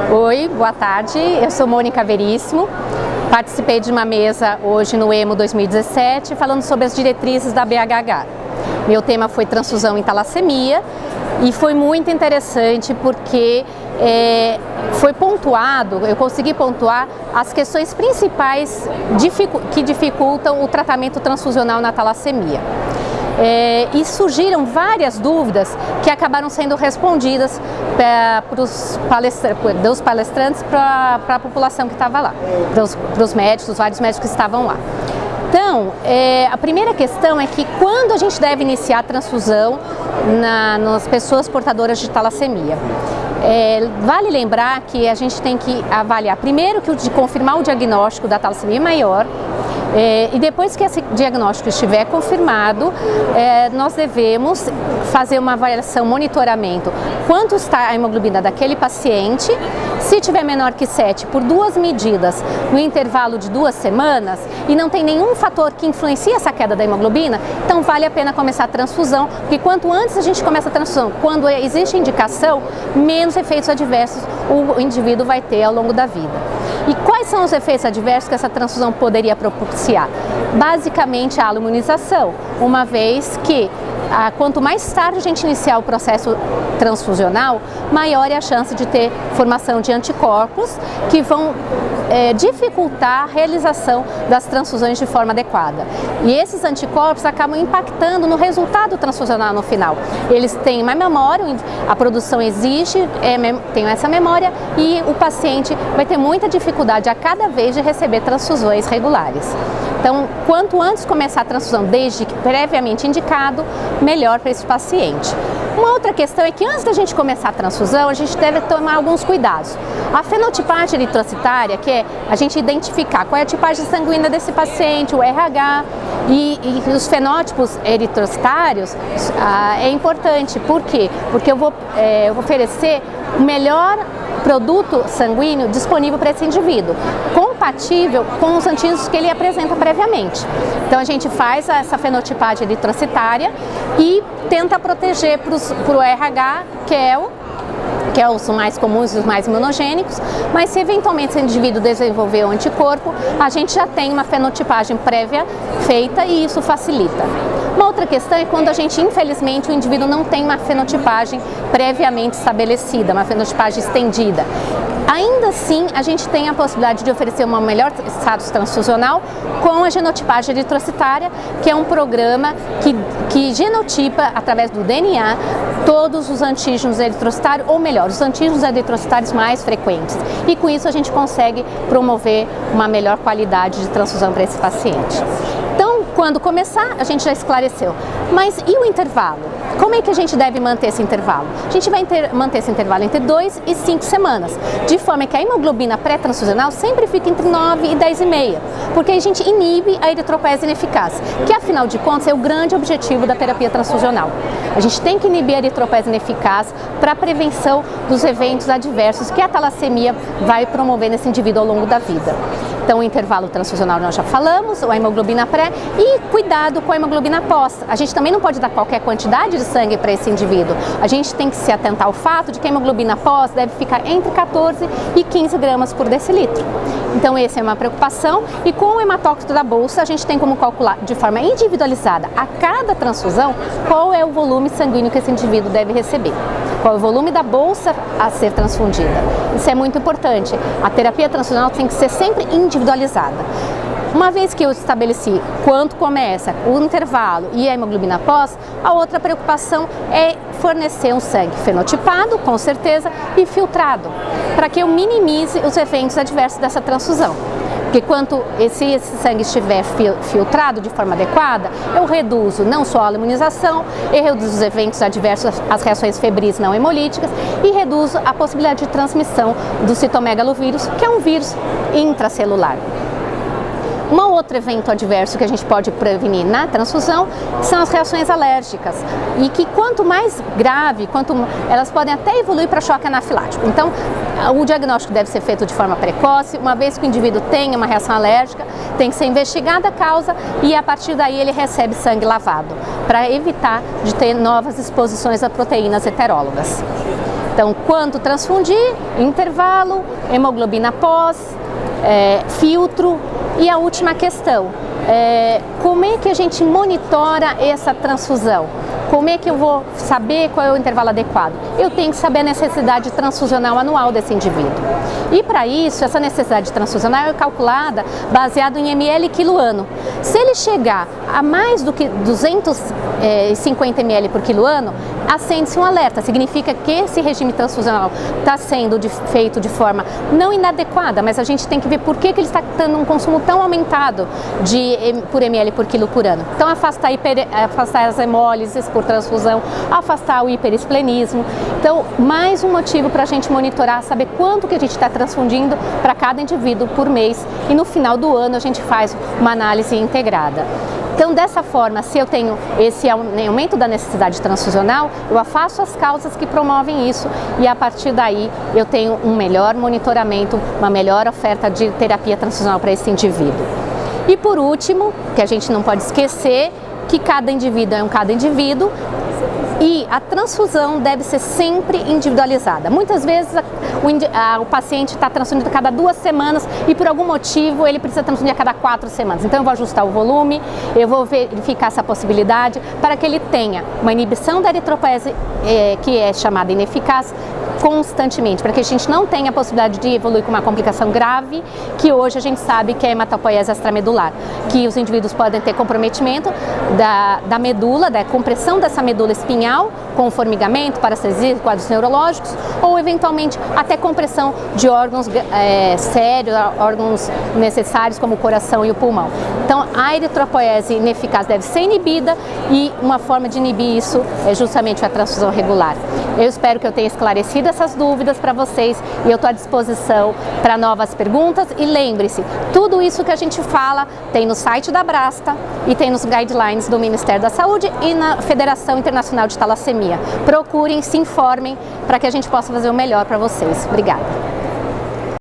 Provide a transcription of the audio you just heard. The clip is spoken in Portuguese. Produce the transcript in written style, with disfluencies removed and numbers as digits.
Oi, boa tarde. Eu sou Mônica Veríssimo. Participei de uma mesa hoje no EMO 2017 falando sobre as diretrizes da BHH. Meu tema foi transfusão em talassemia e foi muito interessante porque foi pontuado, eu consegui pontuar as questões principais que dificultam o tratamento transfusional na talassemia. E surgiram várias dúvidas que acabaram sendo respondidas dos palestrantes para a população que estava lá, para os médicos, vários médicos que estavam lá. Então, a primeira questão é que quando a gente deve iniciar a transfusão nas pessoas portadoras de talassemia? Vale lembrar que a gente tem que avaliar primeiro de confirmar o diagnóstico da talassemia maior. E depois que esse diagnóstico estiver confirmado, nós devemos fazer uma avaliação, monitoramento, quanto está a hemoglobina daquele paciente. Se tiver menor que 7, por 2 medidas no intervalo de 2 semanas e não tem nenhum fator que influencie essa queda da hemoglobina, então vale a pena começar a transfusão, porque quanto antes a gente começa a transfusão, quando existe indicação, menos efeitos adversos o indivíduo vai ter ao longo da vida. E quais são os efeitos adversos que essa transfusão poderia propiciar? Basicamente a imunização, uma vez que quanto mais tarde a gente iniciar o processo transfusional, maior é a chance de ter formação de anticorpos que vão dificultar a realização das transfusões de forma adequada. E esses anticorpos acabam impactando no resultado transfusional no final. Eles têm uma memória, a produção existe, tem essa memória e o paciente vai ter muita dificuldade a cada vez de receber transfusões regulares. Então, quanto antes começar a transfusão, desde que previamente indicado, melhor para esse paciente. Uma outra questão é que antes da gente começar a transfusão, a gente deve tomar alguns cuidados. A fenotipagem eritrocitária, que é a gente identificar qual é a tipagem sanguínea desse paciente, o RH, e os fenótipos eritrocitários é importante. Por quê? Porque eu vou oferecer o melhor produto sanguíneo disponível para esse indivíduo, compatível com os antígenos que ele apresenta previamente. Então a gente faz essa fenotipagem eritrocitária e tenta proteger para o RH, que é os mais comuns e os mais imunogênicos, mas se eventualmente esse indivíduo desenvolver um anticorpo, a gente já tem uma fenotipagem prévia feita e isso facilita. Uma outra questão é quando infelizmente, o indivíduo não tem uma fenotipagem previamente estabelecida, uma fenotipagem estendida. Ainda assim, a gente tem a possibilidade de oferecer uma melhor status transfusional com a genotipagem eritrocitária, que é um programa que genotipa, através do DNA, todos os antígenos eritrocitários, ou melhor, os antígenos eritrocitários mais frequentes. E com isso a gente consegue promover uma melhor qualidade de transfusão para esse paciente. Então, quando começar, a gente já esclareceu. Mas e o intervalo? Como é que a gente deve manter esse intervalo? A gente vai manter esse intervalo entre 2 e 5 semanas, de forma que a hemoglobina pré-transfusional sempre fica entre 9 e 10,5, porque a gente inibe a eritropoiesia ineficaz, que afinal de contas é o grande objetivo da terapia transfusional. A gente tem que inibir a eritropoiesia ineficaz para a prevenção dos eventos adversos que a talassemia vai promover nesse indivíduo ao longo da vida. Então, o intervalo transfusional nós já falamos, a hemoglobina pré e cuidado com a hemoglobina pós. A gente também não pode dar qualquer quantidade de sangue para esse indivíduo. A gente tem que se atentar ao fato de que a hemoglobina pós deve ficar entre 14 e 15 gramas por decilitro. Então, essa é uma preocupação. E com o hematócrito da bolsa, a gente tem como calcular de forma individualizada a cada transfusão qual é o volume sanguíneo que esse indivíduo deve receber. Qual é o volume da bolsa a ser transfundida. Isso é muito importante. A terapia transfusional tem que ser sempre individualizada. Uma vez que eu estabeleci quanto começa, o intervalo e a hemoglobina pós, a outra preocupação é fornecer um sangue fenotipado, com certeza, e filtrado, para que eu minimize os eventos adversos dessa transfusão. Porque quanto esse sangue estiver filtrado de forma adequada, eu reduzo não só a imunização, eu reduzo os eventos adversos, as reações febris não hemolíticas e reduzo a possibilidade de transmissão do citomegalovírus, que é um vírus intracelular. Um outro evento adverso que a gente pode prevenir na transfusão são as reações alérgicas e que quanto mais grave, elas podem até evoluir para choque anafilático. Então, o diagnóstico deve ser feito de forma precoce, uma vez que o indivíduo tenha uma reação alérgica, tem que ser investigada a causa e a partir daí ele recebe sangue lavado, para evitar de ter novas exposições a proteínas heterólogas. Então, quanto transfundir, intervalo, hemoglobina pós, filtro e a última questão, como é que a gente monitora essa transfusão? Como é que eu vou saber qual é o intervalo adequado? Eu tenho que saber a necessidade transfusional anual desse indivíduo. E para isso, essa necessidade transfusional é calculada baseado em ml quilo ano. Se ele chegar a mais do que 250 ml por quilo ano, acende-se um alerta. Significa que esse regime transfusional está sendo feito de forma não inadequada, mas a gente tem que ver por que ele está tendo um consumo tão aumentado por ml por quilo por ano. Então, afastar as hemólises por transfusão, afastar o hiperesplenismo. Então, mais um motivo para a gente monitorar, saber quanto que a gente está transfundindo para cada indivíduo por mês, e no final do ano a gente faz uma análise integrada. Então, dessa forma, se eu tenho esse aumento da necessidade transfusional, eu afasto as causas que promovem isso e, a partir daí, eu tenho um melhor monitoramento, uma melhor oferta de terapia transfusional para esse indivíduo. E, por último, que a gente não pode esquecer, que cada indivíduo é cada indivíduo e a transfusão deve ser sempre individualizada. Muitas vezes o paciente está transfundindo a cada 2 semanas e por algum motivo ele precisa transfundir a cada 4 semanas. Então eu vou ajustar o volume, eu vou verificar essa possibilidade para que ele tenha uma inibição da eritropoese que é chamada ineficaz constantemente, para que a gente não tenha a possibilidade de evoluir com uma complicação grave, que hoje a gente sabe que é a hematopoiese extramedular, que os indivíduos podem ter comprometimento da medula, da compressão dessa medula espinhal, com formigamento, parestesia, quadros neurológicos, ou eventualmente até compressão de órgãos sérios, órgãos necessários como o coração e o pulmão. Então, a eritropoiese ineficaz deve ser inibida e uma forma de inibir isso é justamente a transfusão regular. Eu espero que eu tenha esclarecido essas dúvidas para vocês e eu estou à disposição para novas perguntas. E lembre-se, tudo isso que a gente fala tem no site da Abrasta e tem nos guidelines do Ministério da Saúde e na Federação Internacional de Talassemia. Procurem, se informem para que a gente possa fazer o melhor para vocês. Obrigada.